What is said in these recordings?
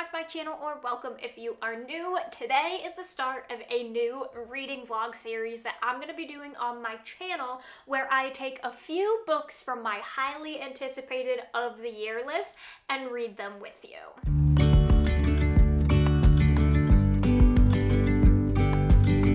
back to my channel, or welcome if you are new. Today is the start of a new reading vlog series that I'm going to be doing on my channel, where I take a few books from my highly anticipated of the year list and read them with you.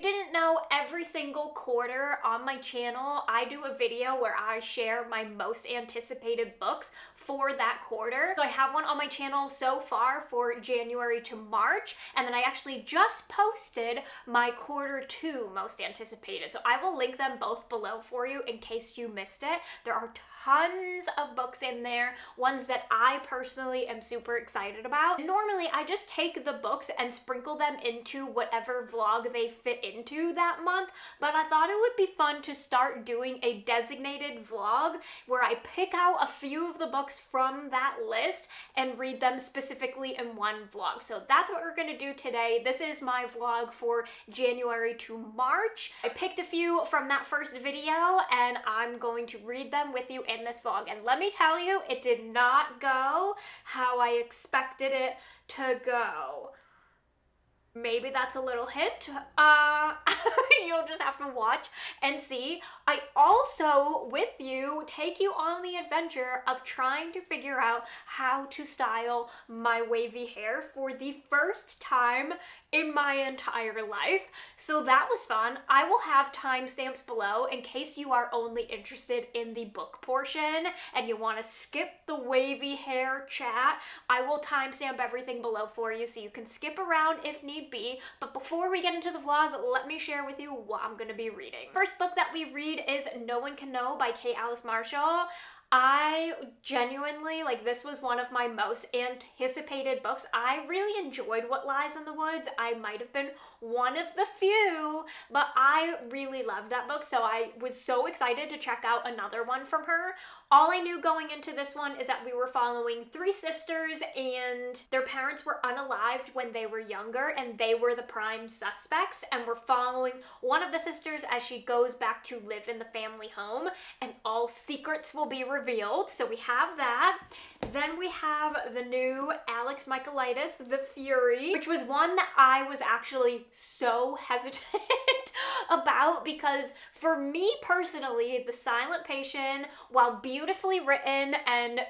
Didn't know, every single quarter on my channel I do a video where I share my most anticipated books for that quarter. So I have one on my channel so far for January to March, and then I actually just posted my quarter 2 most anticipated. So I will link them both below for you in case you missed it. There are tons of books in there, ones that I personally am super excited about. Normally I just take the books and sprinkle them into whatever vlog they fit into that month, but I thought it would be fun to start doing a designated vlog where I pick out a few of the books from that list and read them specifically in one vlog. So that's what we're gonna do today. This is my vlog for January to March. I picked a few from that first video and I'm going to read them with you in this vlog. And let me tell you, it did not go how I expected it to go. Maybe that's a little hint. You'll just have to watch and see. I also, with you, take you on the adventure of trying to figure out how to style my wavy hair for the first time in my entire life. So that was fun. I will have timestamps below in case you are only interested in the book portion and you want to skip the wavy hair chat. I will timestamp everything below for you so you can skip around if need be. But before we get into the vlog, let me share with you what I'm going to be reading. First book that we read is No One Can Know by Kate Alice Marshall. I genuinely, this was one of my most anticipated books. I really enjoyed What Lies in the Woods. I might have been one of the few, but I really loved that book, so I was so excited to check out another one from her. All I knew going into this one is that we were following 3 sisters and their parents were unalived when they were younger, and they were the prime suspects, and we're following one of the sisters as she goes back to live in the family home, and all secrets will be revealed. So we have that. Then we have the new Alex Michaelides, The Fury, which was one that I was actually so hesitant about, because for me personally, The Silent Patient, while beautifully written and,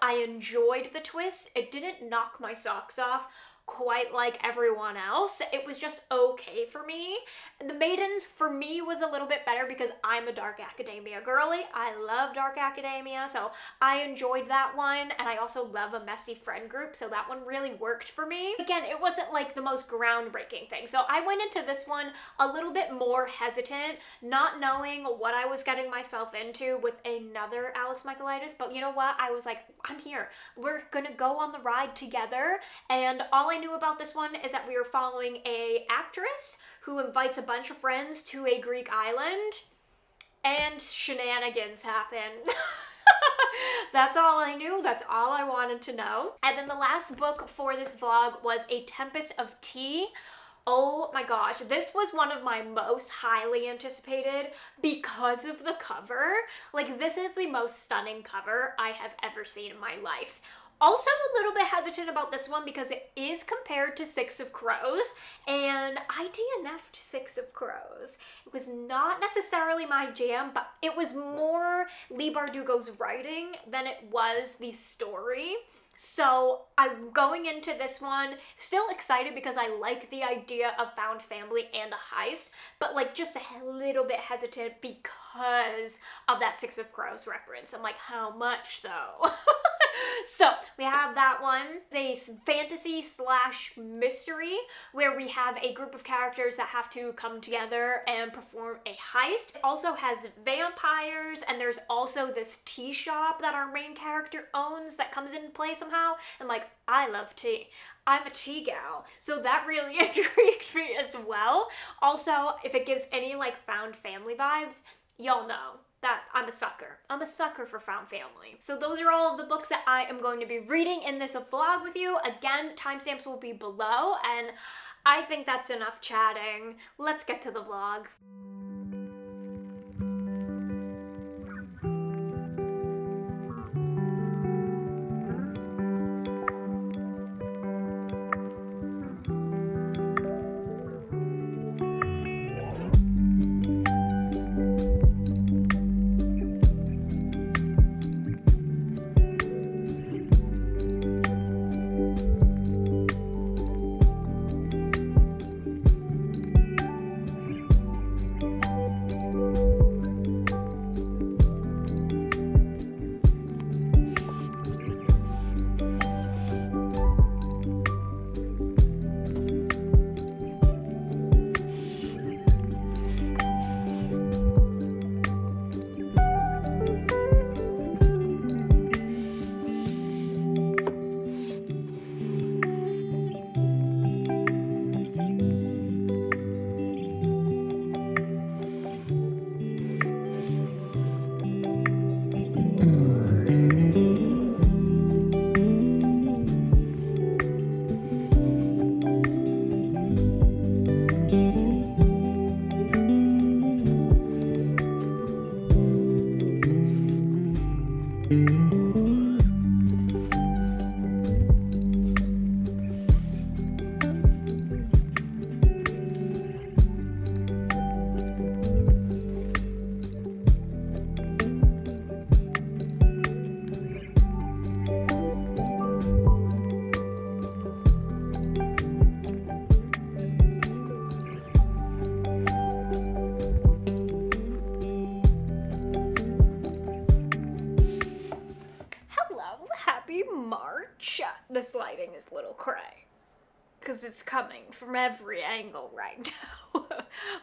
I enjoyed the twist, it didn't knock my socks off quite like everyone else. It was just okay for me. The Maidens for me was a little bit better because I'm a dark academia girly. I love dark academia, so I enjoyed that one, and I also love a messy friend group, so that one really worked for me. Again, it wasn't like the most groundbreaking thing, so I went into this one a little bit more hesitant, not knowing what I was getting myself into with another Alex Michaelides, but you know what? I was like, I'm here. We're gonna go on the ride together, and all I knew about this one is that we were following a actress who invites a bunch of friends to a Greek island, and shenanigans happen. That's all I knew. That's all I wanted to know. And then the last book for this vlog was A Tempest of Tea. Oh my gosh, this was one of my most highly anticipated because of the cover. This is the most stunning cover I have ever seen in my life. Also a little bit hesitant about this one because it is compared to Six of Crows, and I DNF'd Six of Crows. It was not necessarily my jam, but it was more Leigh Bardugo's writing than it was the story. So I'm going into this one still excited because I like the idea of found family and a heist, but just a little bit hesitant because of that Six of Crows reference. I'm like, how much though? So we have that one. It's a fantasy / mystery where we have a group of characters that have to come together and perform a heist. It also has vampires, and there's also this tea shop that our main character owns that comes into play somehow. And I love tea. I'm a tea gal, so that really intrigued me as well. Also, if it gives any found family vibes, y'all know that I'm a sucker. I'm a sucker for found family. So those are all of the books that I am going to be reading in this vlog with you. Again, timestamps will be below, and I think that's enough chatting. Let's get to the vlog. little cray because it's coming from every angle right now.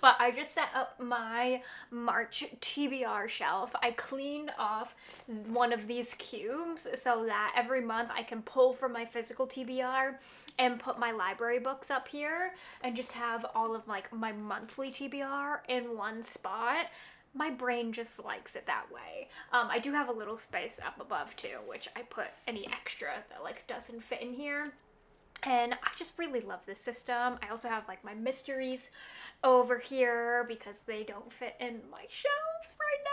But I just set up my March TBR shelf. I cleaned off one of these cubes so that every month I can pull from my physical TBR and put my library books up here and just have all of like my monthly TBR in one spot. My brain just likes it that way. I do have a little space up above too, which I put any extra that like doesn't fit in here. And I just really love this system. I also have like my mysteries over here because they don't fit in my shelves right now.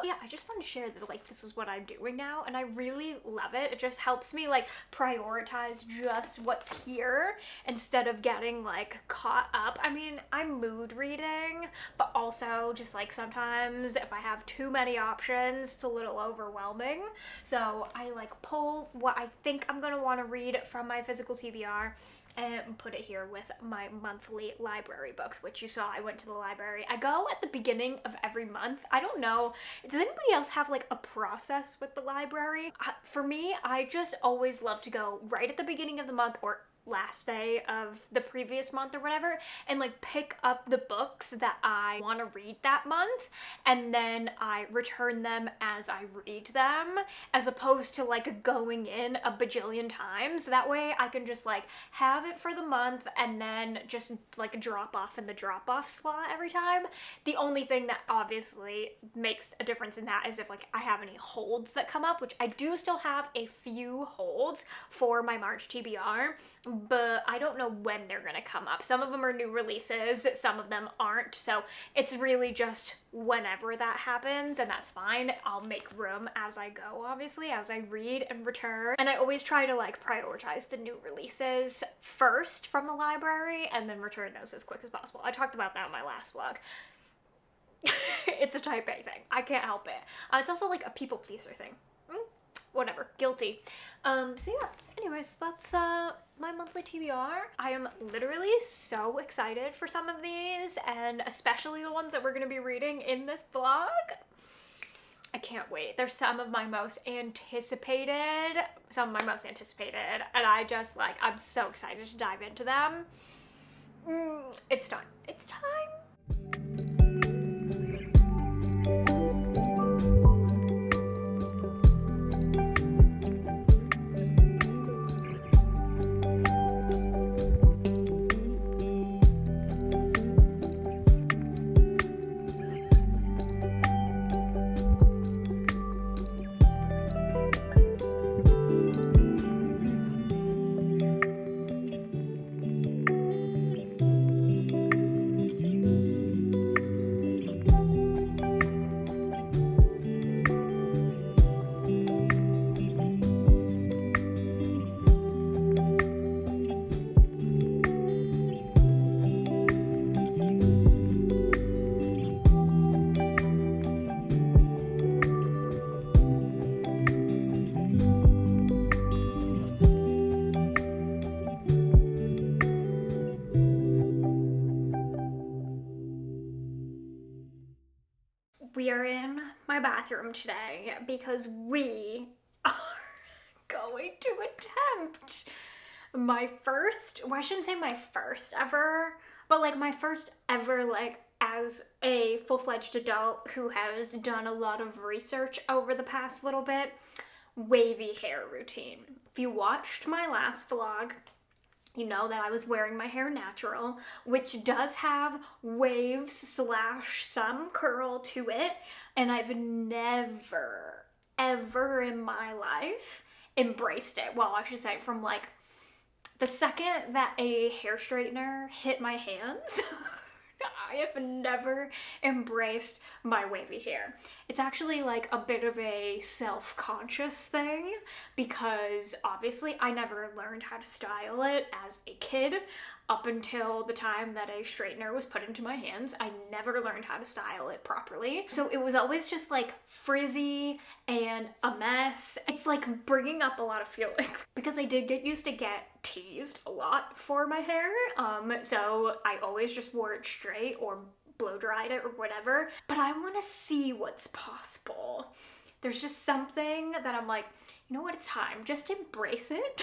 Yeah, I just want to share that like this is what I'm doing now and I really love it. It just helps me like prioritize just what's here instead of getting like caught up. I mean, I'm mood reading, but also just like sometimes if I have too many options, it's a little overwhelming. So I like pull what I think I'm gonna want to read from my physical TBR and put it here with my monthly library books, which you saw I went to the library. I go at the beginning of every month. I don't know, does anybody else have like a process with the library? For me, I just always love to go right at the beginning of the month or last day of the previous month or whatever and like pick up the books that I want to read that month and then I return them as I read them as opposed to like going in a bajillion times. That way I can just like have it for the month and then just like drop off in the drop off slot every time. The only thing that obviously makes a difference in that is if like I have any holds that come up, which I do still have a few holds for my March TBR, but I don't know when they're gonna come up. Some of them are new releases, some of them aren't, so it's really just whenever that happens, and that's fine. I'll make room as I go, obviously, as I read and return, and I always try to like prioritize the new releases first from the library and then return those as quick as possible. I talked about that in my last vlog. It's a type A thing. I can't help it. It's also like a people pleaser thing. Whatever, guilty. So yeah, anyways, that's my monthly TBR. I am literally so excited for some of these, and especially the ones that we're gonna be reading in this vlog. I can't wait. They're some of my most anticipated, and I just like, I'm so excited to dive into them. It's time. It's time. We are in my bathroom today because we are going to attempt my first, well, I shouldn't say my first ever, but like my first ever like as a full-fledged adult who has done a lot of research over the past little bit, wavy hair routine. If you watched my last vlog, you know that I was wearing my hair natural, which does have waves / some curl to it, and I've never, ever in my life embraced it. Well, I should say from like the second that a hair straightener hit my hands, I have never embraced my wavy hair. It's actually like a bit of a self-conscious thing because obviously I never learned how to style it as a kid. Up until the time that a straightener was put into my hands, I never learned how to style it properly. So it was always just like frizzy and a mess. It's like bringing up a lot of feelings because I did get used to get teased a lot for my hair. So I always just wore it straight or blow dried it or whatever. But I want to see what's possible. There's just something that I'm like, you know what, it's time. Just embrace it.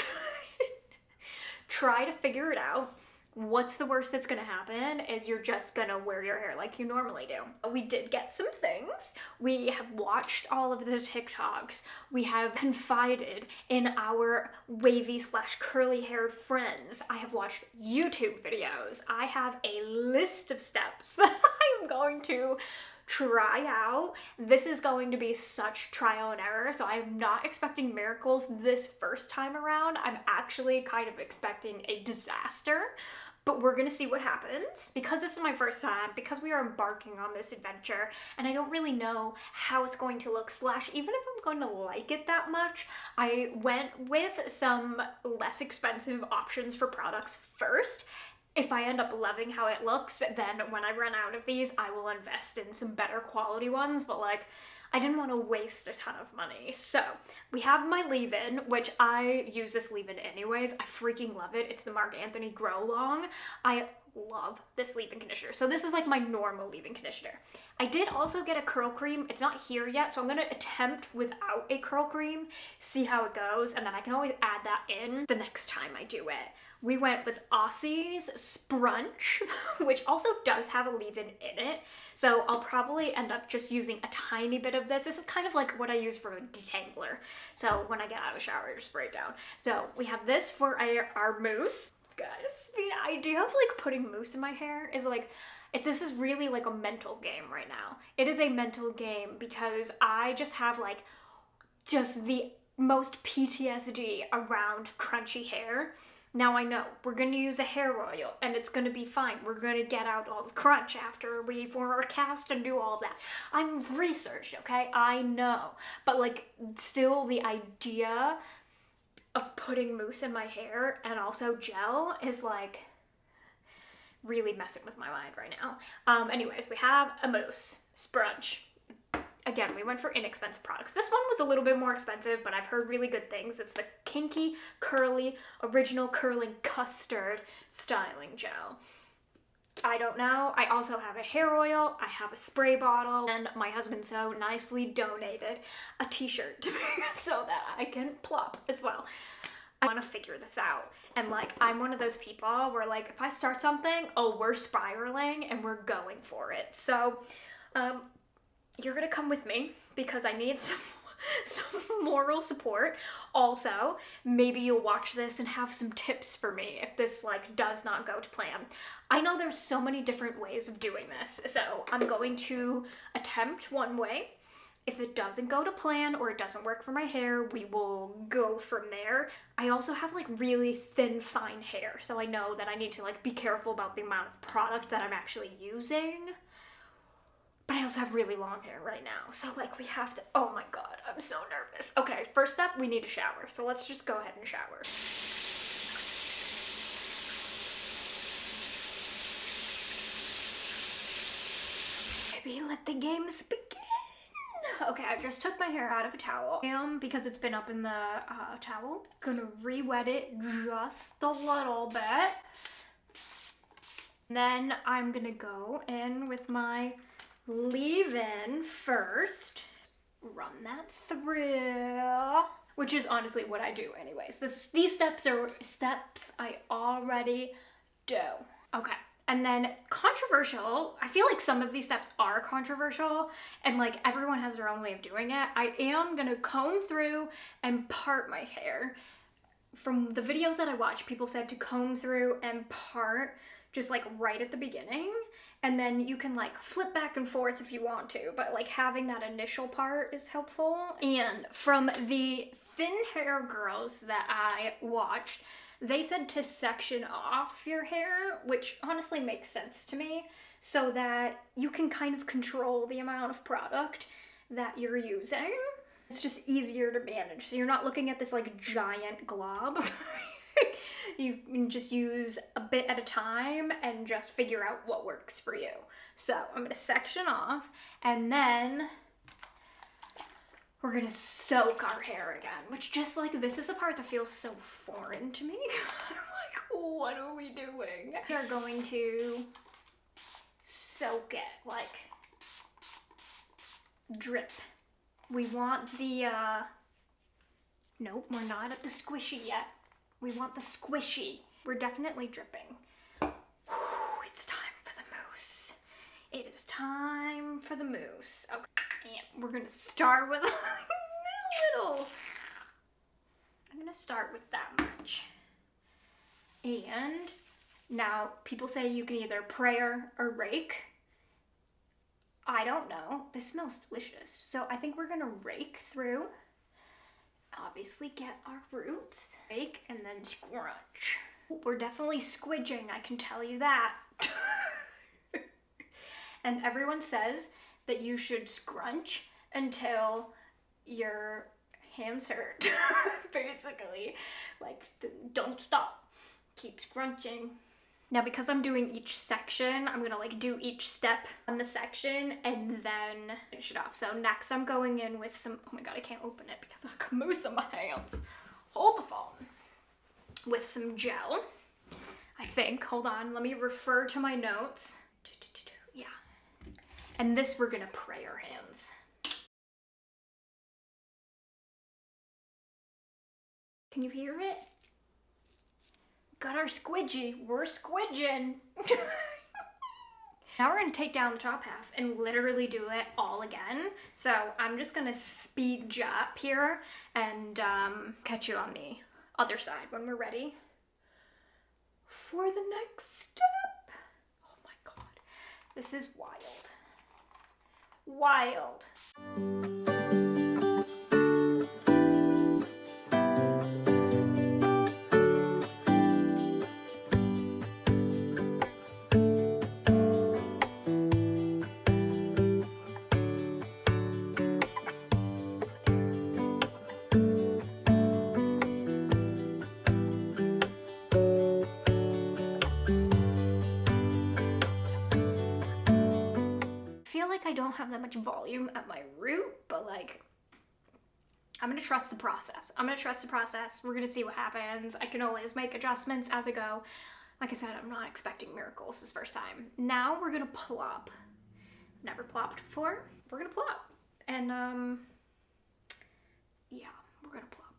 try to figure it out. What's the worst that's gonna happen is you're just gonna wear your hair like you normally do. We did get some things. We have watched all of the TikToks. We have confided in our wavy / curly haired friends. I have watched YouTube videos. I have a list of steps that I am going to try out. This is going to be such trial and error, so I'm not expecting miracles this first time around. I'm actually kind of expecting a disaster. But we're gonna see what happens. Because this is my first time, because we are embarking on this adventure, and I don't really know how it's going to look, / even if I'm going to like it that much, I went with some less expensive options for products first. If I end up loving how it looks, then when I run out of these, I will invest in some better quality ones, but like, I didn't want to waste a ton of money. So we have my leave-in, which I use this leave-in anyways. I freaking love it. It's the Marc Anthony Grow Long. I love this leave-in conditioner. So this is like my normal leave-in conditioner. I did also get a curl cream. It's not here yet, so I'm gonna attempt without a curl cream, see how it goes, and then I can always add that in the next time I do it. We went with Aussie's Sprunch, which also does have a leave-in in it. So I'll probably end up just using a tiny bit of this. This is kind of like what I use for a detangler. So when I get out of the shower, I just spray it down. So we have this for our mousse. Guys, the idea of like putting mousse in my hair is like, this is really like a mental game right now. It is a mental game because I just have like just the most PTSD around crunchy hair. Now I know we're gonna use a hair oil and it's gonna be fine. We're gonna get out all the crunch after we form our cast and do all that. I'm researched, okay? I know. But like, still the idea of putting mousse in my hair and also gel is like really messing with my mind right now. Anyways, we have a mousse, Sprunch. Again, we went for inexpensive products. This one was a little bit more expensive, but I've heard really good things. It's the Kinky Curly Original Curling Custard Styling Gel. I don't know. I also have a hair oil, I have a spray bottle, and my husband so nicely donated a t-shirt to me so that I can plop as well. I want to figure this out. And like, I'm one of those people where like, if I start something, oh, we're spiraling and we're going for it. So, you're gonna come with me because I need some moral support. Also, maybe you'll watch this and have some tips for me if this like does not go to plan. I know there's so many different ways of doing this, so I'm going to attempt one way. If it doesn't go to plan or it doesn't work for my hair, we will go from there. I also have like really thin, fine hair, so I know that I need to like be careful about the amount of product that I'm actually using. But I also have really long hair right now, so like we have to, oh my god, I'm so nervous. Okay, first step, we need a shower, so let's just go ahead and shower. Maybe let the games begin. Okay, I just took my hair out of a towel. Because it's been up in the towel, gonna re-wet it just a little bit. Then I'm gonna go in with my leave-in first, run that through, which is honestly what I do anyways. These steps are steps I already do. Okay, and then controversial, I feel like some of these steps are controversial and like everyone has their own way of doing it. I am gonna comb through and part my hair. From the videos that I watched, people said to comb through and part just like right at the beginning, and then you can like flip back and forth if you want to, but like having that initial part is helpful. And from the thin hair girls that I watched, they said to section off your hair, which honestly makes sense to me, so that you can kind of control the amount of product that you're using. It's just easier to manage, so you're not looking at this like giant glob. You can just use a bit at a time and just figure out what works for you. So I'm gonna section off, and then we're gonna soak our hair again, which just like, this is the part that feels so foreign to me. I'm like, what are we doing? We are going to soak it, like drip. We want the, nope, we're not at the squishy yet. We want the squishy. We're definitely dripping. It's time for the mousse. It is time for the mousse. Okay, and we're gonna start with a little. I'm gonna start with that much. And now people say you can either prayer or rake. I don't know. This smells delicious. So I think we're gonna rake through. Obviously get our roots. Rake and then scrunch. We're definitely squidging, I can tell you that. And everyone says that you should scrunch until your hands hurt. Basically. Like, don't stop. Keep scrunching. Now, because I'm doing each section, I'm gonna like do each step on the section and then finish it off. So next I'm going in with some, oh my god, I can't open it because I've got mousse on my hands. Hold the phone. With some gel, I think. Hold on, let me refer to my notes. Yeah. And this we're gonna pray our hands. Can you hear it? Got our squidgy. We're squidging. Now we're gonna take down the top half and literally do it all again. So I'm just gonna speed up here and catch you on the other side when we're ready for the next step. Oh my god. This is wild. Wild. I don't have that much volume at my root, but like, I'm gonna trust the process. I'm gonna trust the process. We're gonna see what happens. I can always make adjustments as I go. Like I said, I'm not expecting miracles this first time. Now we're gonna plop. Never plopped before. We're gonna plop. And yeah, we're gonna plop.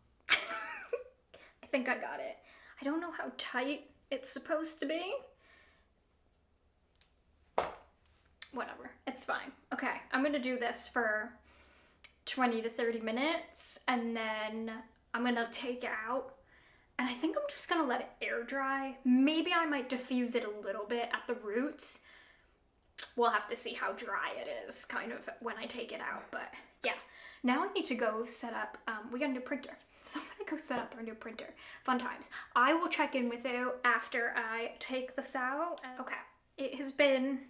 I think I got it. I don't know how tight it's supposed to be. Whatever, it's fine. Okay, I'm gonna do this for 20 to 30 minutes and then I'm gonna take it out and I think I'm just gonna let it air dry. Maybe I might diffuse it a little bit at the roots. We'll have to see how dry it is kind of when I take it out, but yeah. Now I need to go set up, we got a new printer. So I'm gonna go set up our new printer. Fun times. I will check in with you after I take this out. Okay, it has been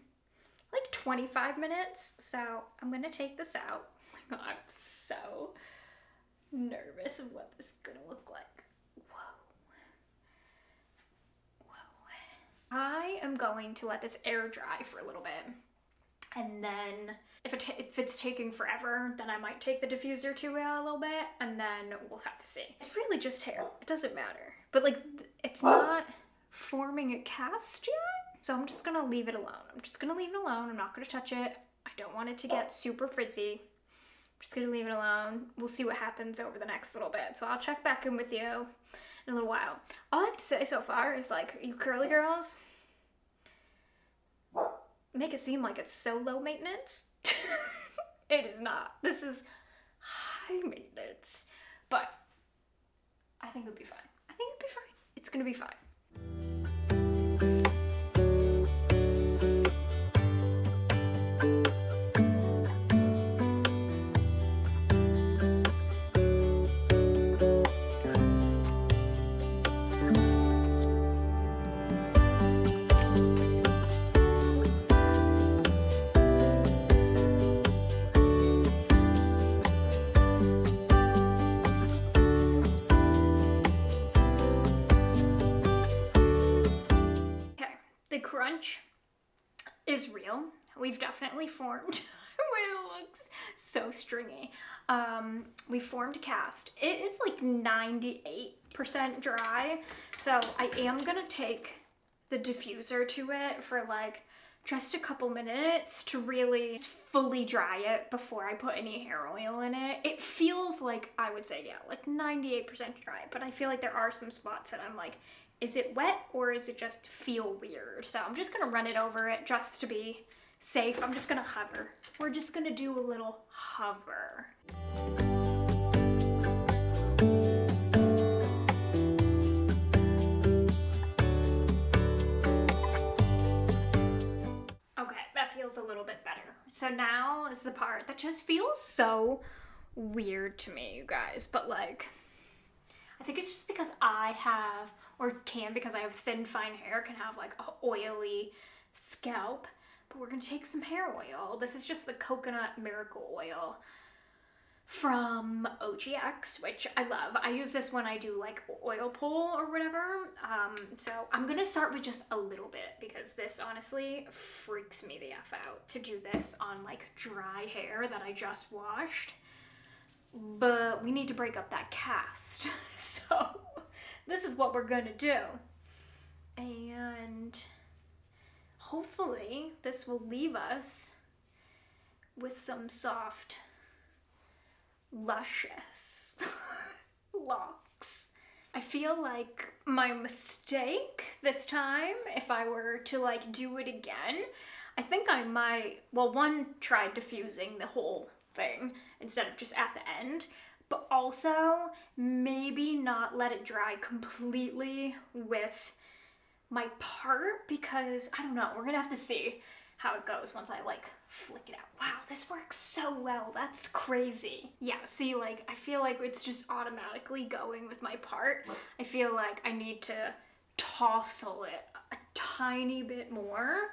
like 25 minutes, so I'm gonna take this out. Oh my god, I'm so nervous of what this is gonna look like. Whoa. Whoa. I am going to let this air dry for a little bit, and then if it's taking forever, then I might take the diffuser to it a little bit, and then we'll have to see. It's really just hair, it doesn't matter. But like, it's not forming a cast yet. So I'm just gonna leave it alone. I'm just gonna leave it alone. I'm not gonna touch it. I don't want it to get super frizzy. I'm just gonna leave it alone. We'll see what happens over the next little bit. So I'll check back in with you in a little while. All I have to say so far is like, you curly girls, make it seem like it's so low maintenance. It is not. This is high maintenance. But I think it'll be fine. I think it'll be fine. It's gonna be fine. Crunch is real. We've definitely formed. It looks so stringy. We formed a cast. It is like 98% dry, so I am gonna take the diffuser to it for like just a couple minutes to really fully dry it before I put any hair oil in it. It feels like, I would say, yeah, like 98% dry, but I feel like there are some spots that I'm like, is it wet or is it just feel weird? So I'm just gonna run it over it just to be safe. I'm just gonna hover. We're just gonna do a little hover. Okay, that feels a little bit better. So now is the part that just feels so weird to me, you guys. But like, I think it's just because I have, or can because I have thin, fine hair, can have like a oily scalp. But we're gonna take some hair oil. This is just the coconut miracle oil from OGX, which I love. I use this when I do like oil pull or whatever. So I'm gonna start with just a little bit because this honestly freaks me the F out to do this on like dry hair that I just washed. But we need to break up that cast. So this is what we're gonna do. And hopefully this will leave us with some soft, luscious locks. I feel like my mistake this time, if I were to like do it again, I think I might, well, one, try diffusing the whole thing instead of just at the end, but also maybe not let it dry completely with my part, because I don't know, we're gonna have to see how it goes once I like flick it out. Wow, this works so well. That's crazy. Yeah, see, like I feel like it's just automatically going with my part. I feel like I need to tousle it a tiny bit more,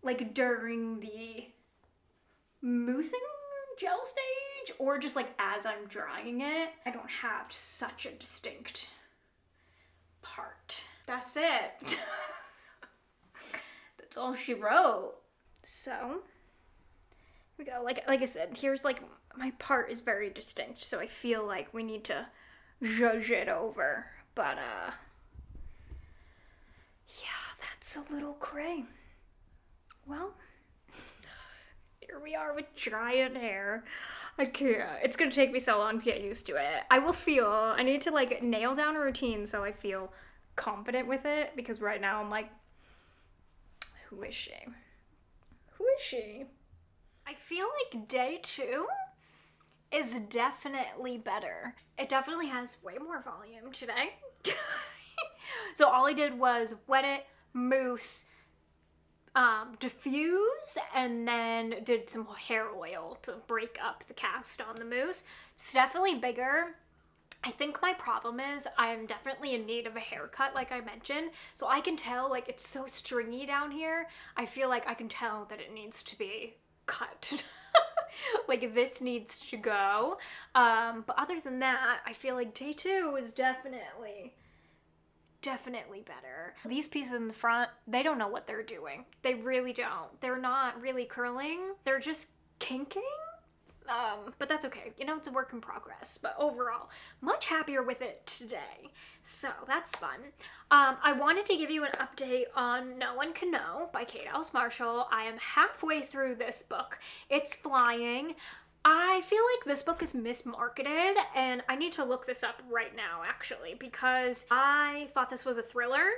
like during the moussing gel stage, or just like as I'm drying it. I don't have such a distinct part. That's it. That's all she wrote. So here we go. Like I said, here's like my part is very distinct, so I feel like we need to zhuzh it over. But yeah, that's a little cray. Well, here we are with giant hair. I can't. It's gonna take me so long to get used to it. I need to like nail down a routine so I feel confident with it, because right now I'm like, who is she? Who is she? I feel like day 2 is definitely better. It definitely has way more volume today. So all I did was wet it, mousse, diffuse, and then did some hair oil to break up the cast on the mousse. It's definitely bigger. I think my problem is I'm definitely in need of a haircut, like I mentioned. So I can tell, like, it's so stringy down here. I feel like I can tell that it needs to be cut. Like, this needs to go. But other than that, I feel like day 2 is definitely better. These pieces in the front, they don't know what they're doing. They really don't. They're not really curling. They're just kinking. But that's okay. You know, it's a work in progress. But overall, much happier with it today. So that's fun. I wanted to give you an update on No One Can Know by Kate Alice Marshall. I am halfway through this book. It's flying. I feel like this book is mismarketed, and I need to look this up right now, actually, because I thought this was a thriller.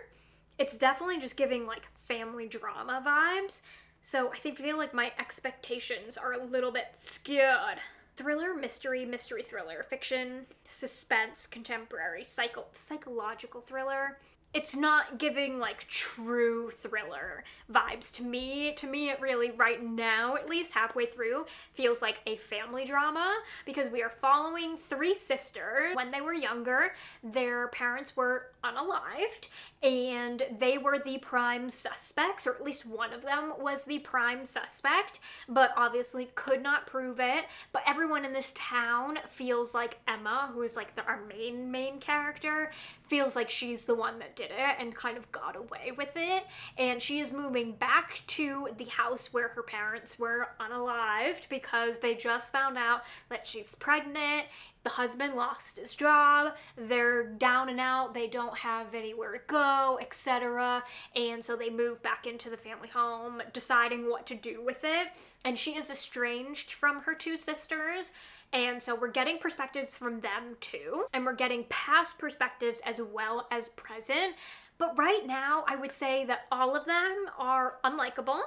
It's definitely just giving, like, family drama vibes. So I feel like my expectations are a little bit skewed. Thriller, mystery thriller, fiction, suspense, contemporary, psychological thriller. It's not giving like true thriller vibes to me. To me, it really, right now, at least halfway through, feels like a family drama, because we are following 3 sisters. When they were younger, their parents were unalived, and they were the prime suspects, or at least one of them was the prime suspect, but obviously could not prove it. But everyone in this town feels like Emma, who is like our main character, feels like she's the one that did it and kind of got away with it. And she is moving back to the house where her parents were unalived because they just found out that she's pregnant. The husband lost his job, they're down and out, they don't have anywhere to go, etc. And so they move back into the family home, deciding what to do with it. And she is estranged from her 2 sisters. And so we're getting perspectives from them too. And we're getting past perspectives as well as present. But right now, I would say that all of them are unlikable.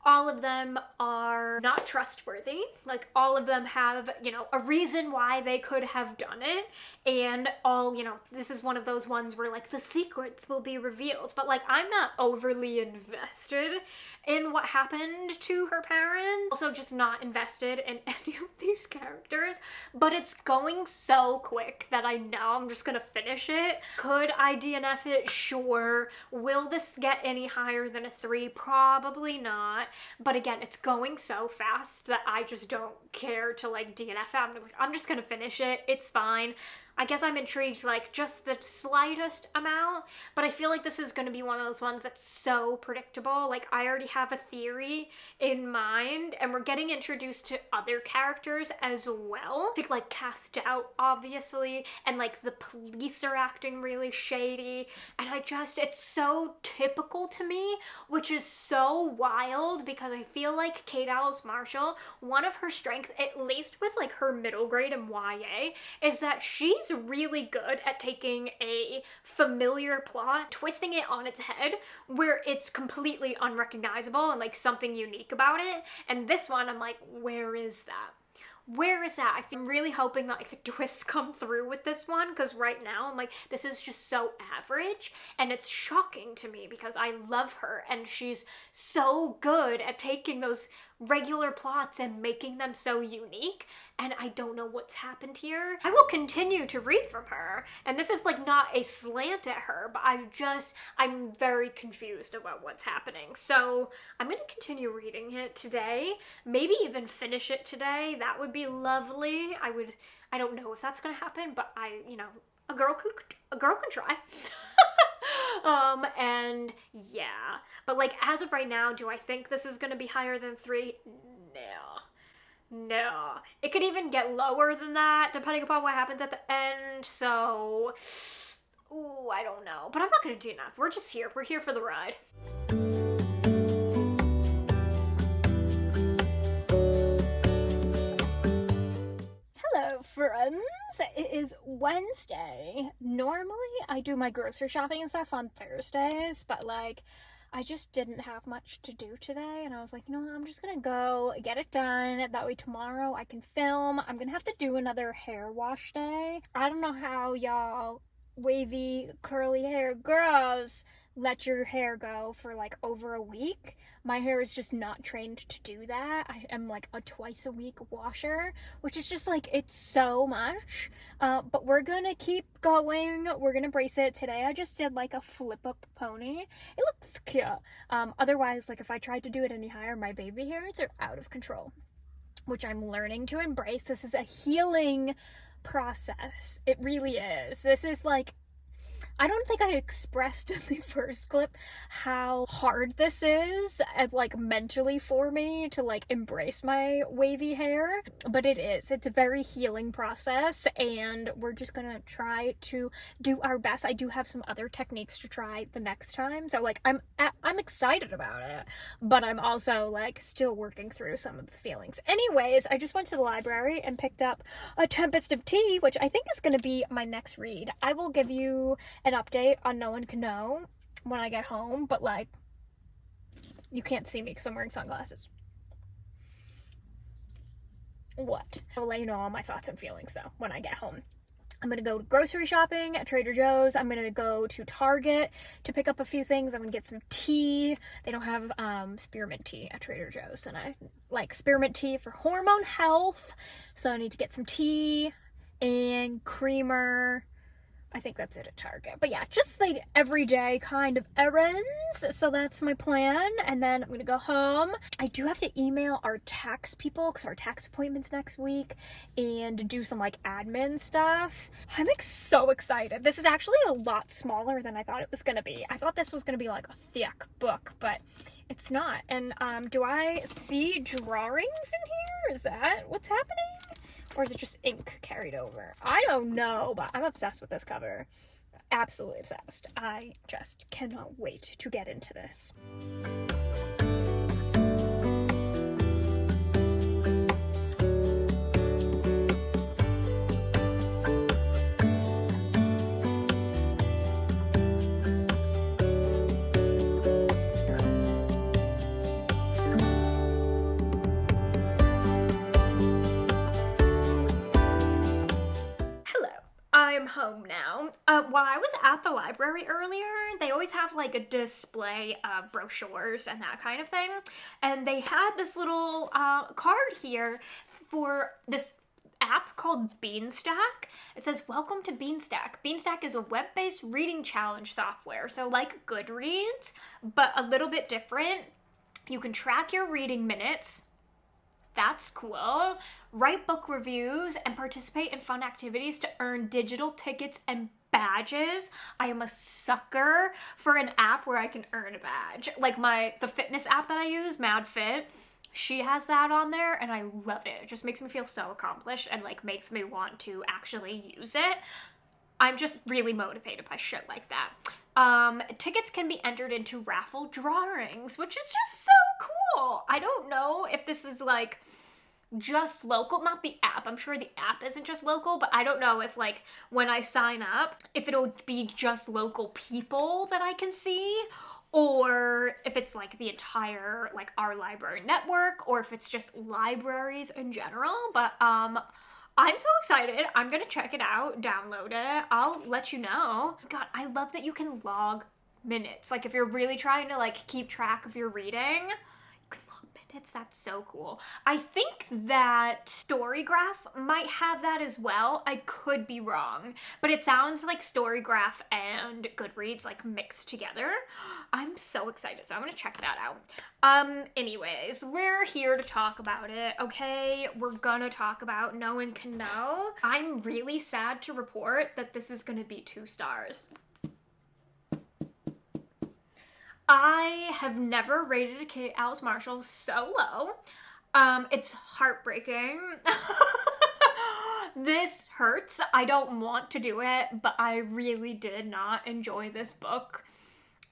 All of them are not trustworthy. Like, all of them have, you know, a reason why they could have done it. And all, you know, this is one of those ones where, like, the secrets will be revealed. But, like, I'm not overly invested in what happened to her parents. Also, just not invested in any of these characters. But it's going so quick that I know I'm just gonna finish it. Could I DNF it? Sure. Will this get any higher than a 3? Probably not. But again, it's going so fast that I just don't care to like DNF it. I'm just gonna finish it. It's fine. I guess I'm intrigued, like, just the slightest amount, but I feel like this is going to be one of those ones that's so predictable. Like, I already have a theory in mind, and we're getting introduced to other characters as well. To, like, cast out, obviously, and, like, the police are acting really shady, and it's so typical to me, which is so wild, because I feel like Kate Alice Marshall, one of her strengths, at least with, like, her middle grade in YA, is that she's really good at taking a familiar plot, twisting it on its head where it's completely unrecognizable and like something unique about it. And this one, I'm like, where is that? Where is that? I'm really hoping that like the twists come through with this one, because right now I'm like, this is just so average, and it's shocking to me because I love her and she's so good at taking those regular plots and making them so unique, and I don't know what's happened here. I will continue to read from her, and this is like not a slant at her, but I'm very confused about what's happening. So I'm gonna continue reading it today, maybe even finish it today. That would be lovely. I don't know if that's gonna happen, but a girl can try. And yeah, but like as of right now, do I think this is gonna be higher than 3? No. It could even get lower than that depending upon what happens at the end, so ooh, I don't know. But I'm not gonna do enough. We're just here. We're here for the ride. Hello, friends. It is Wednesday. Normally, I do my grocery shopping and stuff on Thursdays, but like, I just didn't have much to do today, and I was like, you know, I'm just gonna go get it done. That way tomorrow I can film. I'm gonna have to do another hair wash day. I don't know how y'all wavy, curly hair girls let your hair go for like over a week. My hair is just not trained to do that. I am like a twice a week washer, which is just like, it's so much. But we're gonna keep going. We're gonna brace it. Today I just did like a flip up pony. It looks cute. Otherwise, like if I tried to do it any higher, my baby hairs are out of control, which I'm learning to embrace. This is a healing process. It really is. This is like, I don't think I expressed in the first clip how hard this is, and like mentally for me to like embrace my wavy hair, but it is. It's a very healing process, and we're just gonna try to do our best. I do have some other techniques to try the next time, so like I'm excited about it, but I'm also like still working through some of the feelings. Anyways, I just went to the library and picked up a Tempest of Tea, which I think is gonna be my next read. I will give you an update on No One Can Know when I get home, but like, you can't see me because I'm wearing sunglasses. What? I will let you know all my thoughts and feelings though when I get home. I'm gonna go grocery shopping at Trader Joe's. I'm gonna go to Target to pick up a few things. I'm gonna get some tea. They don't have spearmint tea at Trader Joe's, and I like spearmint tea for hormone health, so I need to get some tea and creamer. I think that's it at Target. But yeah, just like everyday kind of errands. So that's my plan. And then I'm going to go home. I do have to email our tax people because our tax appointment's next week, and do some like admin stuff. I'm so excited. This is actually a lot smaller than I thought it was going to be. I thought this was going to be like a thick book, but it's not. And do I see drawings in here? Is that what's happening? Or is it just ink carried over? I don't know, but I'm obsessed with this cover. Absolutely obsessed. I just cannot wait to get into this. while I was at the library earlier, they always have like a display of brochures and that kind of thing. And they had this little card here for this app called Beanstack. It says, welcome to Beanstack. Beanstack is a web-based reading challenge software. So like Goodreads, but a little bit different. You can track your reading minutes. That's cool. Write book reviews and participate in fun activities to earn digital tickets and badges. I am a sucker for an app where I can earn a badge. Like the fitness app that I use, MadFit, she has that on there and I love it. It just makes me feel so accomplished and like makes me want to actually use it. I'm just really motivated by shit like that. Tickets can be entered into raffle drawings, which is just so cool. I don't know if this is like just local, not the app. I'm sure the app isn't just local, but I don't know if like when I sign up, if it'll be just local people that I can see, or if it's like the entire, like our library network, or if it's just libraries in general. But I'm so excited. I'm gonna check it out, download it. I'll let you know. God, I love that you can log minutes. Like if you're really trying to like keep track of your reading, you can log minutes. That's so cool. I think that Storygraph might have that as well. I could be wrong, but it sounds like Storygraph and Goodreads like mixed together. I'm so excited, so I'm gonna check that out. Anyways, we're here to talk about it, okay? We're gonna talk about No One Can Know. I'm really sad to report that this is gonna be 2 stars. I have never rated a Kate Alice Marshall so low. It's heartbreaking. This hurts. I don't want to do it, but I really did not enjoy this book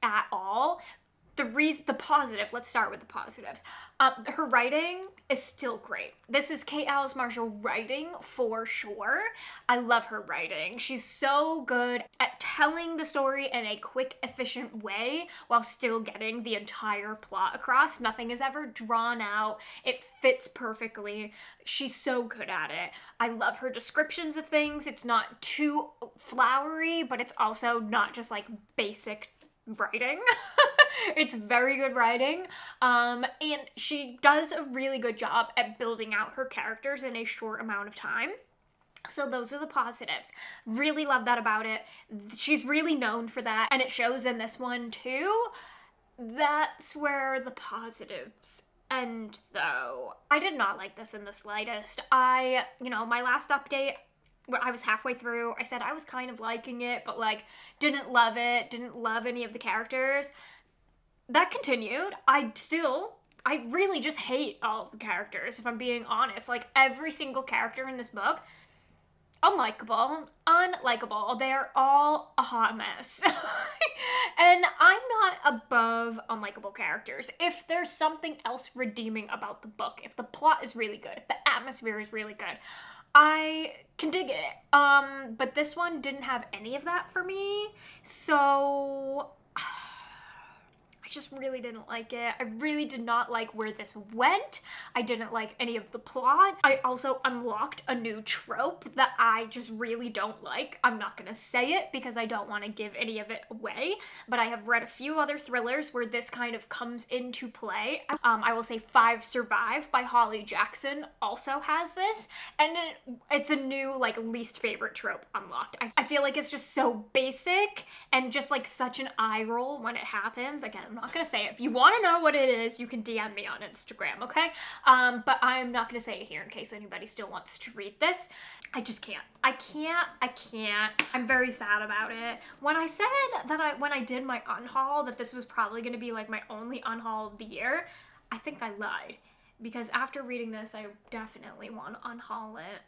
at all. The positive, let's start with the positives. Her writing is still great. This is Kate Alice Marshall writing for sure. I love her writing. She's so good at telling the story in a quick, efficient way while still getting the entire plot across. Nothing is ever drawn out. It fits perfectly. She's so good at it. I love her descriptions of things. It's not too flowery, but it's also not just like basic writing. It's very good writing, and she does a really good job at building out her characters in a short amount of time. So those are the positives. Really love that about it. She's really known for that, and it shows in this one too. That's where the positives end, though. I did not like this in the slightest. My last update, I was halfway through, I said I was kind of liking it, but like didn't love it, didn't love any of the characters. That continued. I really just hate all of the characters, if I'm being honest. Like every single character in this book, unlikable. They're all a hot mess. And I'm not above unlikable characters. If there's something else redeeming about the book, if the plot is really good, if the atmosphere is really good, I can dig it. But this one didn't have any of that for me, so I just really didn't like it. I really did not like where this went. I didn't like any of the plot. I also unlocked a new trope that I just really don't like. I'm not gonna say it because I don't want to give any of it away, but I have read a few other thrillers where this kind of comes into play. I will say 5 Survive by Holly Jackson also has this, and it's a new like least favorite trope unlocked. I feel like it's just so basic and just like such an eye roll when it happens. Again, I'm not gonna say it. If you want to know what it is, you can DM me on Instagram, okay? But I'm not gonna say it here in case anybody still wants to read this. I just can't. I can't. I'm very sad about it. When I said that when I did my unhaul that this was probably gonna be like my only unhaul of the year, I think I lied. Because after reading this, I definitely want to unhaul it.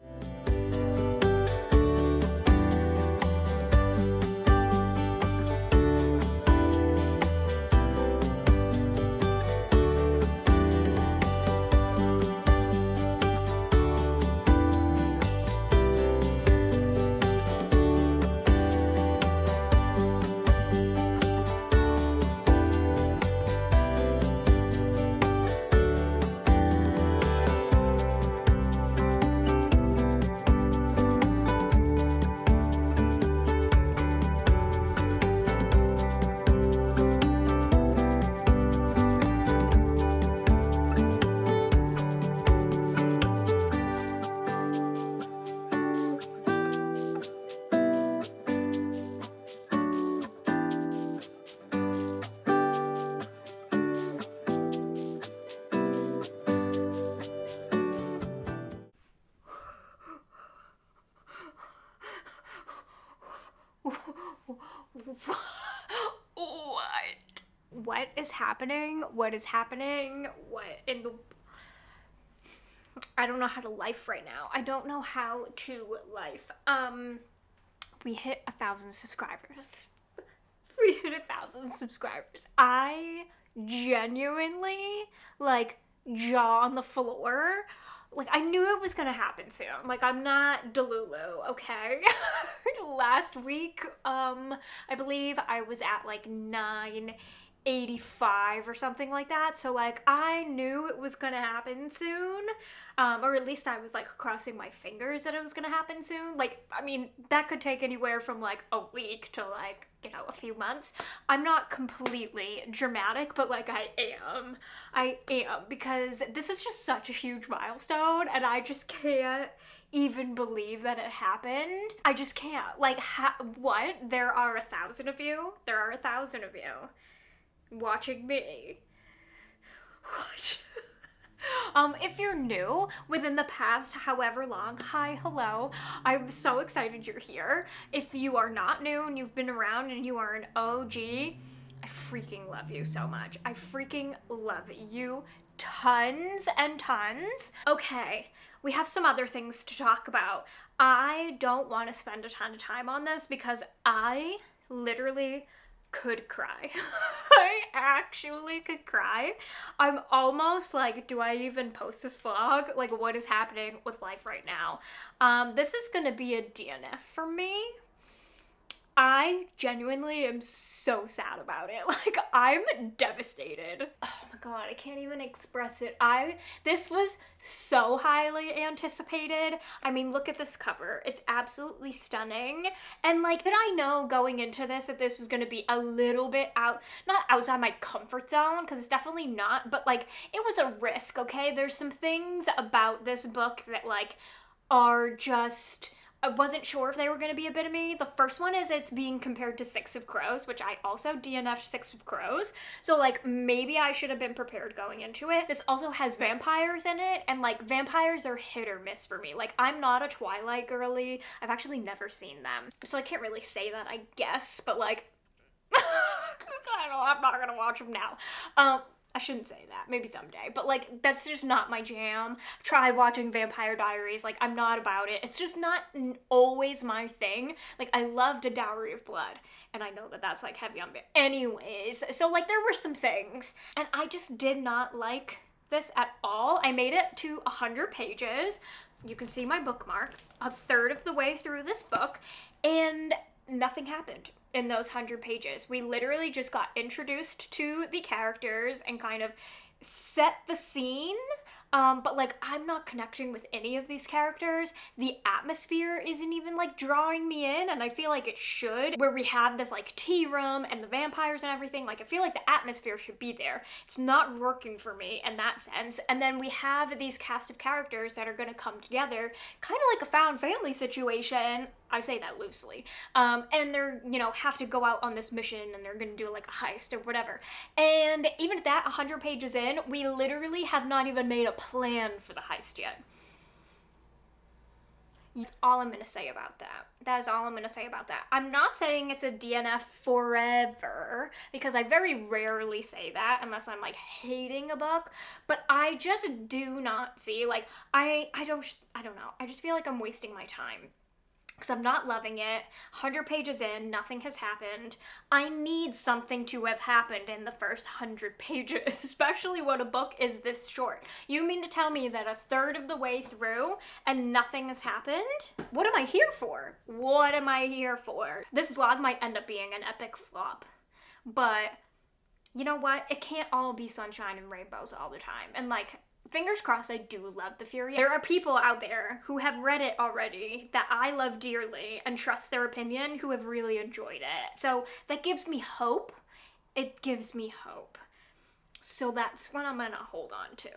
What is happening? What is happening? What in the... I don't know how to life right now. I don't know how to life. We hit 1,000 subscribers. We hit 1,000 subscribers. I genuinely, like, jaw on the floor. Like, I knew it was gonna happen soon. Like, I'm not Delulu, okay? Last week, I believe I was at, like, 985 or something like that. So, like, I knew it was gonna happen soon. Or at least I was, like, crossing my fingers that it was gonna happen soon. Like, I mean, that could take anywhere from, like, a week to, like, you know, a few months. I'm not completely dramatic, but, like, I am. Because this is just such a huge milestone, and I just can't even believe that it happened. I just can't. Like, what? There are 1,000 of you? There are 1,000 of you watching me. What? If you're new within the past however long, hi, hello, I'm so excited you're here. If you are not new and you've been around and you are an OG, I freaking love you so much. I freaking love you tons and tons. Okay, we have some other things to talk about. I don't want to spend a ton of time on this because I literally could cry. I actually could cry. I'm almost like, do I even post this vlog? Like, what is happening with life right now? This is gonna be a DNF for me. I genuinely am so sad about it. Like, I'm devastated. Oh my god, I can't even express it. This was so highly anticipated. I mean, look at this cover. It's absolutely stunning. And like, did I know going into this that this was gonna be a little bit not outside my comfort zone, because it's definitely not, but like, it was a risk, okay? There's some things about this book that like are just... I wasn't sure if they were going to be a bit of me. The first one is it's being compared to Six of Crows, which I also DNF'd Six of Crows. So, like, maybe I should have been prepared going into it. This also has vampires in it, and, like, vampires are hit or miss for me. Like, I'm not a Twilight girly. I've actually never seen them. So I can't really say that, I guess, but, like, I don't know, I'm not gonna watch them now. I shouldn't say that, maybe someday, but like, that's just not my jam. Try watching Vampire Diaries, like, I'm not about it. It's just not always my thing. Like, I loved A Dowry of Blood, and I know that that's like heavy on me. Anyways, so like, there were some things, and I just did not like this at all. I made it to 100 pages. You can see my bookmark, a third of the way through this book, and nothing happened in those 100 pages. We literally just got introduced to the characters and kind of set the scene, but like, I'm not connecting with any of these characters. The atmosphere isn't even like drawing me in, and I feel like it should, where we have this like tea room and the vampires and everything. Like, I feel like the atmosphere should be there. It's not working for me in that sense. And then we have these cast of characters that are gonna come together, kind of like a found family situation. I say that loosely. And they're, you know, have to go out on this mission, and they're gonna do like a heist or whatever. And even at that, 100 pages in, we literally have not even made a plan for the heist yet. That's all I'm gonna say about that. That is all I'm gonna say about that. I'm not saying it's a DNF forever, because I very rarely say that unless I'm like hating a book, but I just do not see, like, I don't know. I just feel like I'm wasting my time, because I'm not loving it. 100 pages in, nothing has happened. I need something to have happened in the first 100 pages, especially when a book is this short. You mean to tell me that a third of the way through and nothing has happened? What am I here for? What am I here for? This vlog might end up being an epic flop, but you know what? It can't all be sunshine and rainbows all the time. And like, fingers crossed, I do love the Fury. There are people out there who have read it already that I love dearly and trust their opinion, who have really enjoyed it. So that gives me hope. It gives me hope. So that's what I'm gonna hold on to.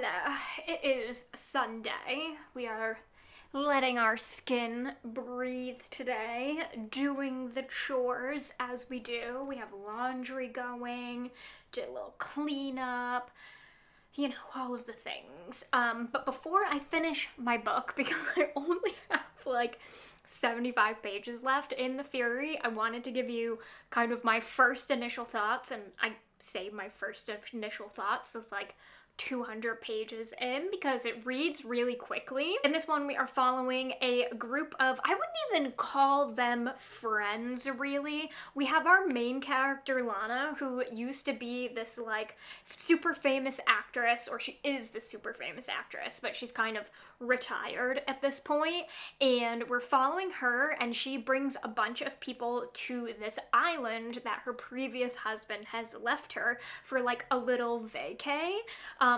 Hello, it is Sunday. We are letting our skin breathe today, doing the chores as we do. We have laundry going, did a little cleanup, you know, all of the things. But before I finish my book, because I only have like 75 pages left in The Fury, I wanted to give you kind of my first initial thoughts, and I say my first initial thoughts, it's like 200 pages in because it reads really quickly. In this one, we are following a group of, I wouldn't even call them friends, really. We have our main character, Lana, who used to be this, like, super famous actress, or she is the super famous actress, but she's kind of retired at this point, and we're following her, and she brings a bunch of people to this island that her previous husband has left her for, like, a little vacay.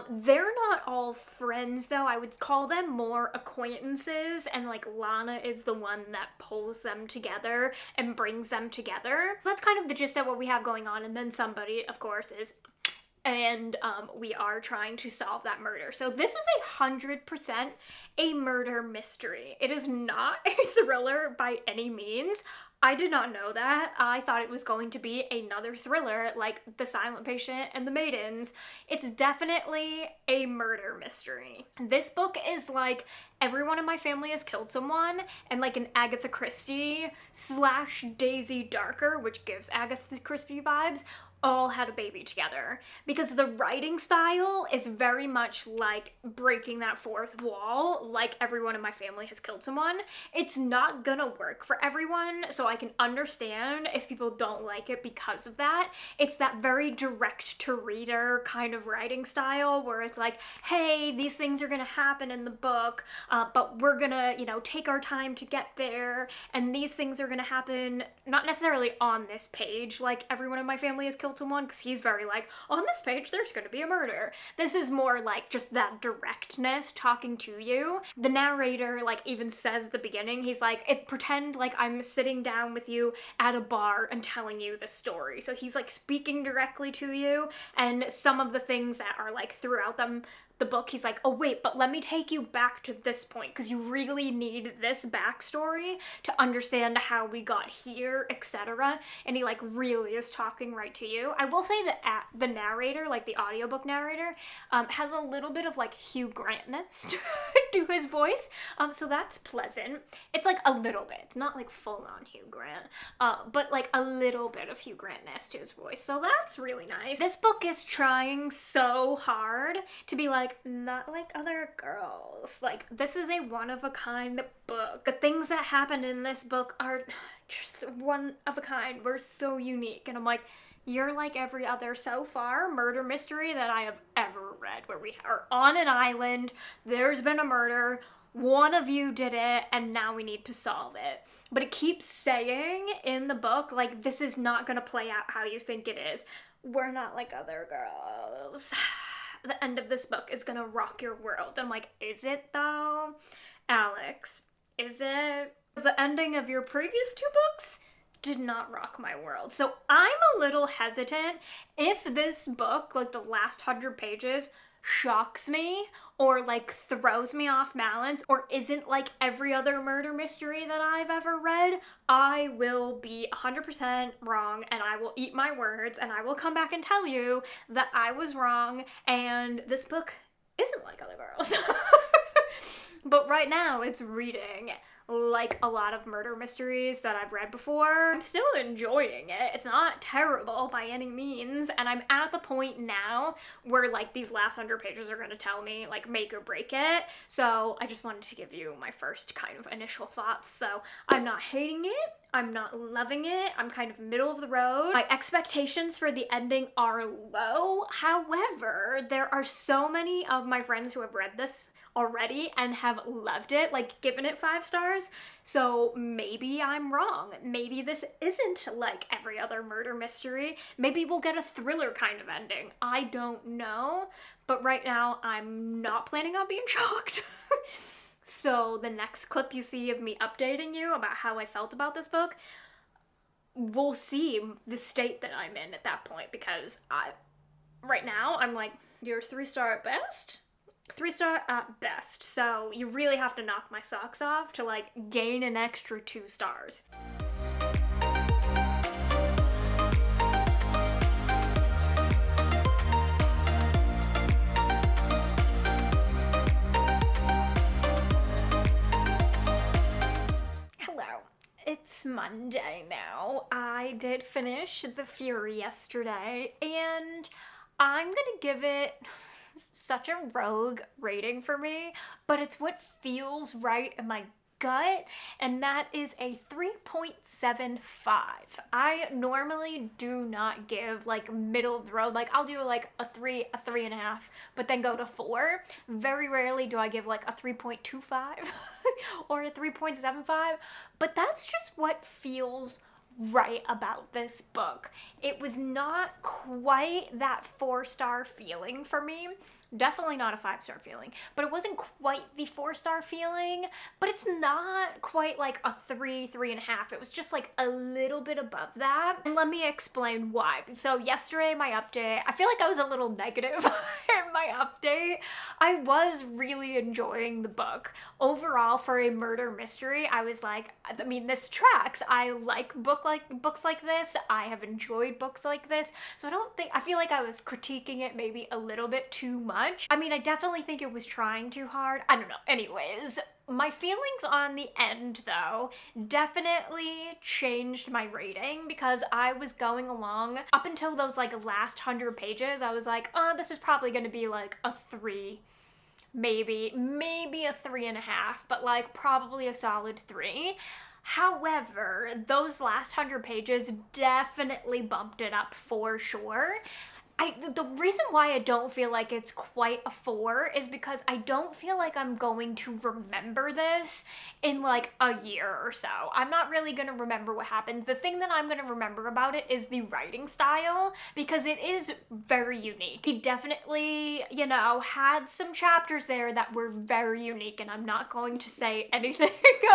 They're not all friends, though. I would call them more acquaintances, and, like, Lana is the one that pulls them together and brings them together. That's kind of the gist of what we have going on, and then somebody, of course, is... And we are trying to solve that murder. So this is 100% a murder mystery. It is not a thriller by any means. I did not know that. I thought it was going to be another thriller like The Silent Patient and The Maidens. It's definitely a murder mystery. This book is like everyone in my family has killed someone, and like an Agatha Christie / Daisy Darker, which gives Agatha Christie vibes, all had a baby together, because the writing style is very much like breaking that fourth wall, like everyone in my family has killed someone. It's not gonna work for everyone, so I can understand if people don't like it because of that. It's that very direct to reader kind of writing style where it's like, hey, these things are gonna happen in the book, but we're gonna, you know, take our time to get there, and these things are gonna happen not necessarily on this page, like everyone in my family has killed someone, because he's very like, on this page there's gonna be a murder. This is more like just that directness talking to you. The narrator like even says at the beginning, he's like, pretend like I'm sitting down with you at a bar and telling you the story. So he's like speaking directly to you, and some of the things that are like throughout the book, he's like, oh wait, but let me take you back to this point, because you really need this backstory to understand how we got here, etc. And he like really is talking right to you. I will say that the narrator, like the audiobook narrator, has a little bit of like Hugh Grantness to his voice, so that's pleasant. It's like a little bit, it's not like full on Hugh Grant, but like a little bit of Hugh Grantness to his voice, so that's really nice. This book is trying so hard to be like, not like other girls. Like, this is a one-of-a-kind book. The things that happen in this book are just one of a kind. We're so unique. And I'm like, you're like every other so far murder mystery that I have ever read, where we are on an island, there's been a murder, one of you did it, and now we need to solve it. But it keeps saying in the book, like, this is not gonna play out how you think it is. We're not like other girls. The end of this book is gonna rock your world. I'm like, is it though? Alex, is it? The ending of your previous two books did not rock my world. So I'm a little hesitant if this book, like the last 100 pages, shocks me or like throws me off balance or isn't like every other murder mystery that I've ever read. I will be 100% wrong, and I will eat my words, and I will come back and tell you that I was wrong and this book isn't like other girls. But right now it's reading like a lot of murder mysteries that I've read before. I'm still enjoying it. It's not terrible by any means, and I'm at the point now where like these last 100 pages are gonna tell me like make or break it. So I just wanted to give you my first kind of initial thoughts. So I'm not hating it, I'm not loving it, I'm kind of middle of the road. My expectations for the ending are low. However, there are so many of my friends who have read this already and have loved it, like given it 5 stars, so maybe I'm wrong. Maybe this isn't like every other murder mystery. Maybe we'll get a thriller kind of ending. I don't know, but right now I'm not planning on being shocked. So the next clip you see of me updating you about how I felt about this book, we'll see the state that I'm in at that point, because right now I'm like, you're 3-star at best, 3-star at best, so you really have to knock my socks off to like gain an extra 2 stars. It's Monday now. I did finish The Fury yesterday, and I'm gonna give it such a rogue rating for me, but it's what feels right in my gut, and that is a 3.75. I normally do not give like middle of the road, like I'll do like a 3, a 3.5, but then go to 4. Very rarely do I give like a 3.25 or a 3.75, but that's just what feels right about this book. It was not quite that 4-star feeling for me. Definitely not a 5-star feeling, but it wasn't quite the 4-star feeling, but it's not quite like a 3, 3.5. It was just like a little bit above that. And let me explain why. So yesterday, my update, I feel like I was a little negative in my update. I was really enjoying the book. Overall, for a murder mystery, I was like, I mean, this tracks. I like books like this. I have enjoyed books like this. So I feel like I was critiquing it maybe a little bit too much. I mean, I definitely think it was trying too hard. I don't know. Anyways, my feelings on the end, though, definitely changed my rating because I was going along up until those like last 100 pages. I was like, oh, this is probably going to be like a 3. Maybe a 3.5, but like probably a solid 3. However, those last 100 pages definitely bumped it up for sure. The reason why I don't feel like it's quite a 4 is because I don't feel like I'm going to remember this in like a year or so. I'm not really going to remember what happened. The thing that I'm going to remember about it is the writing style, because it is very unique. He definitely, you know, had some chapters there that were very unique, and I'm not going to say anything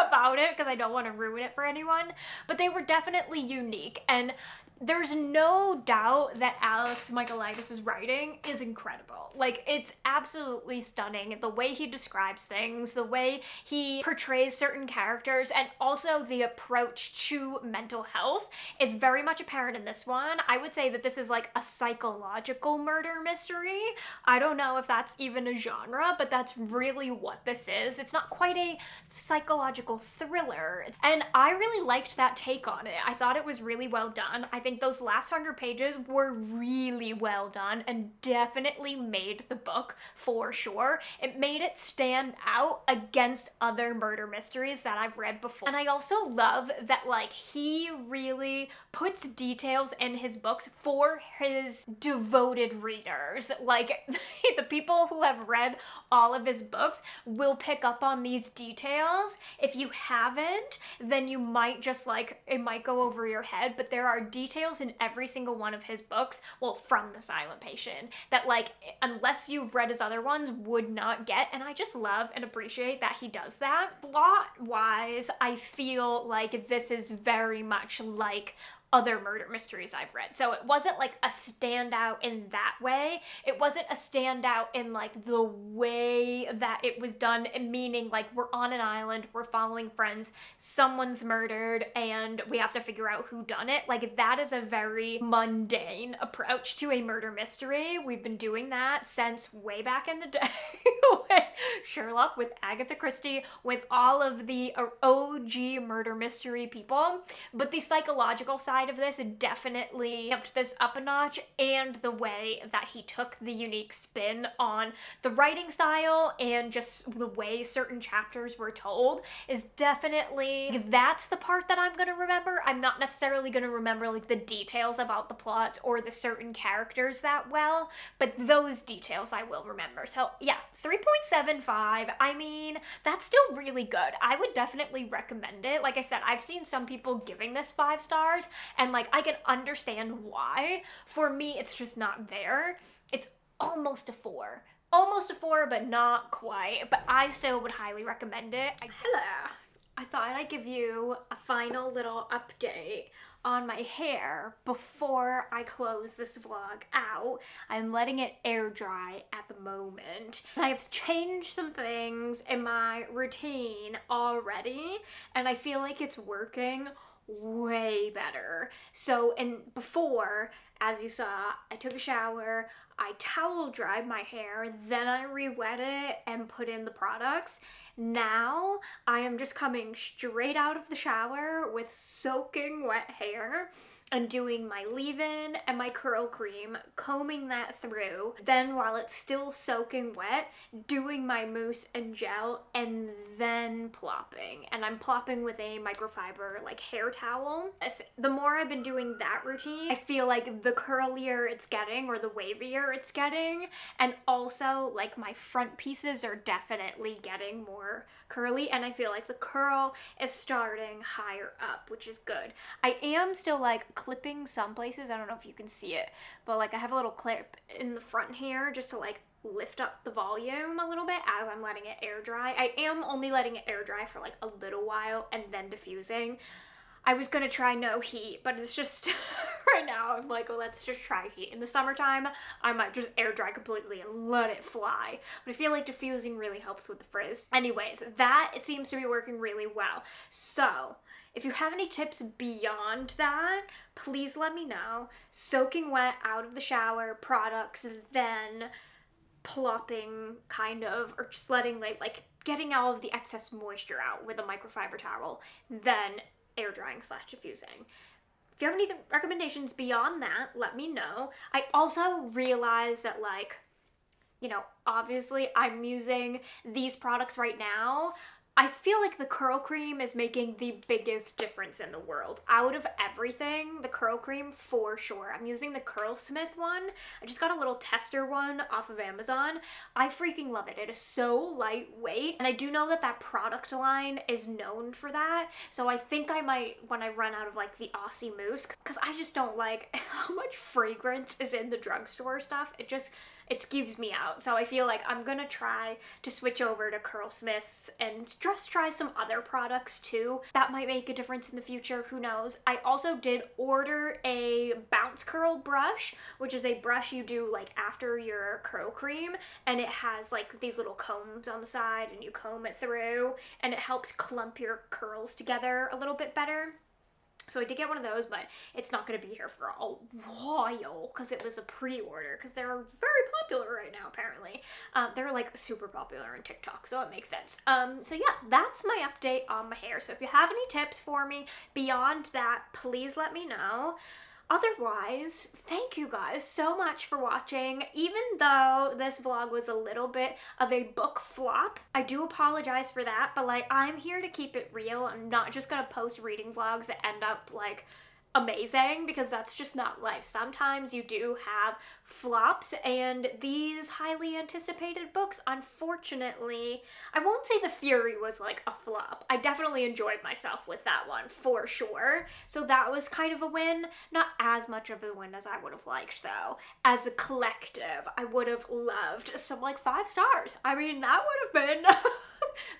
about it because I don't want to ruin it for anyone, but they were definitely unique. And there's no doubt that Alex Michaelides' writing is incredible. Like, it's absolutely stunning. The way he describes things, the way he portrays certain characters, and also the approach to mental health is very much apparent in this one. I would say that this is like a psychological murder mystery. I don't know if that's even a genre, but that's really what this is. It's not quite a psychological thriller. And I really liked that take on it. I thought it was really well done. I think those last 100 pages were really well done and definitely made the book for sure. It made it stand out against other murder mysteries that I've read before. And I also love that like he really puts details in his books for his devoted readers. Like the people who have read all of his books will pick up on these details. If you haven't, then you might just like, it might go over your head, but there are details in every single one of his books, well, from The Silent Patient, that like, unless you've read his other ones, would not get, and I just love and appreciate that he does that. Plot-wise, I feel like this is very much like other murder mysteries I've read. So it wasn't like a standout in that way. It wasn't a standout in like the way that it was done, meaning like we're on an island, we're following friends, someone's murdered, and we have to figure out who done it. Like that is a very mundane approach to a murder mystery. We've been doing that since way back in the day with Sherlock, with Agatha Christie, with all of the OG murder mystery people. But the psychological side of this definitely upped this up a notch, and the way that he took the unique spin on the writing style and just the way certain chapters were told is definitely, that's the part that I'm going to remember. I'm not necessarily going to remember like the details about the plot or the certain characters that well, but those details I will remember. So yeah, 3.75. I mean, that's still really good. I would definitely recommend it. Like I said, I've seen some people giving this 5 stars, and like I can understand why. For me, it's just not there. It's almost a 4. Almost a 4, but not quite. But I still would highly recommend it. Hello. I thought I'd give you a final little update on my hair before I close this vlog out. I'm letting it air dry at the moment. I have changed some things in my routine already, and I feel like it's working way better. So, and before, as you saw, I took a shower, I towel dried my hair, then I re-wet it and put in the products. Now I am just coming straight out of the shower with soaking wet hair and doing my leave-in and my curl cream, combing that through. Then while it's still soaking wet, doing my mousse and gel, and then plopping. And I'm plopping with a microfiber like hair towel. The more I've been doing that routine, I feel like the curlier it's getting, or the wavier it's getting, and also like my front pieces are definitely getting more curly, and I feel like the curl is starting higher up, which is good. I am still like clipping some places. I don't know if you can see it, but like I have a little clip in the front here just to like lift up the volume a little bit as I'm letting it air dry. I am only letting it air dry for like a little while and then diffusing. I was gonna try no heat, but it's just right now I'm like, well, let's just try heat. In the summertime, I might just air dry completely and let it fly. But I feel like diffusing really helps with the frizz. Anyways, that seems to be working really well. So if you have any tips beyond that, please let me know. Soaking wet out of the shower, products, then plopping kind of, or just letting like getting all of the excess moisture out with a microfiber towel, then air drying / diffusing. If you have any recommendations beyond that, let me know. I also realized that, like, you know, obviously I'm using these products right now. I feel like the curl cream is making the biggest difference in the world. Out of everything, the curl cream for sure. I'm using the Curlsmith one. I just got a little tester one off of Amazon. I freaking love it. It is so lightweight, and I do know that that product line is known for that. So I think I might, when I run out of like the Aussie Mousse, because I just don't like how much fragrance is in the drugstore stuff. It skeeves me out. So I feel like I'm gonna try to switch over to Curlsmith and just try some other products too. That might make a difference in the future, who knows. I also did order a bounce curl brush, which is a brush you do like after your curl cream, and it has like these little combs on the side and you comb it through, and it helps clump your curls together a little bit better. So I did get one of those, but it's not going to be here for a while because it was a pre-order, because they're very popular right now, apparently. They're like super popular on TikTok, so it makes sense. So yeah, that's my update on my hair. So if you have any tips for me beyond that, please let me know. Otherwise, thank you guys so much for watching. Even though this vlog was a little bit of a book flop, I do apologize for that, but like, I'm here to keep it real. I'm not just gonna post reading vlogs that end up like amazing, because that's just not life. Sometimes you do have flops, and these highly anticipated books, unfortunately, I won't say The Fury was like a flop. I definitely enjoyed myself with that one for sure. So that was kind of a win. Not as much of a win as I would have liked though. As a collective, I would have loved some like 5 stars. I mean, that would have been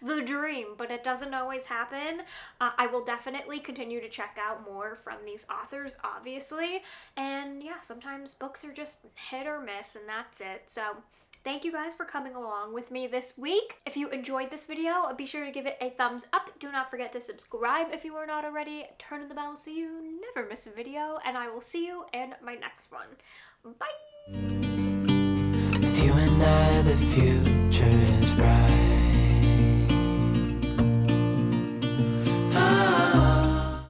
the dream, but it doesn't always happen. I will definitely continue to check out more from these authors, obviously, and yeah, sometimes books are just hit or miss, and that's it. So thank you guys for coming along with me this week. If you enjoyed this video, be sure to give it a thumbs up. Do not forget to subscribe if you are not already. Turn on the bell so you never miss a video, and I will see you in my next one. Bye! With you and I, the future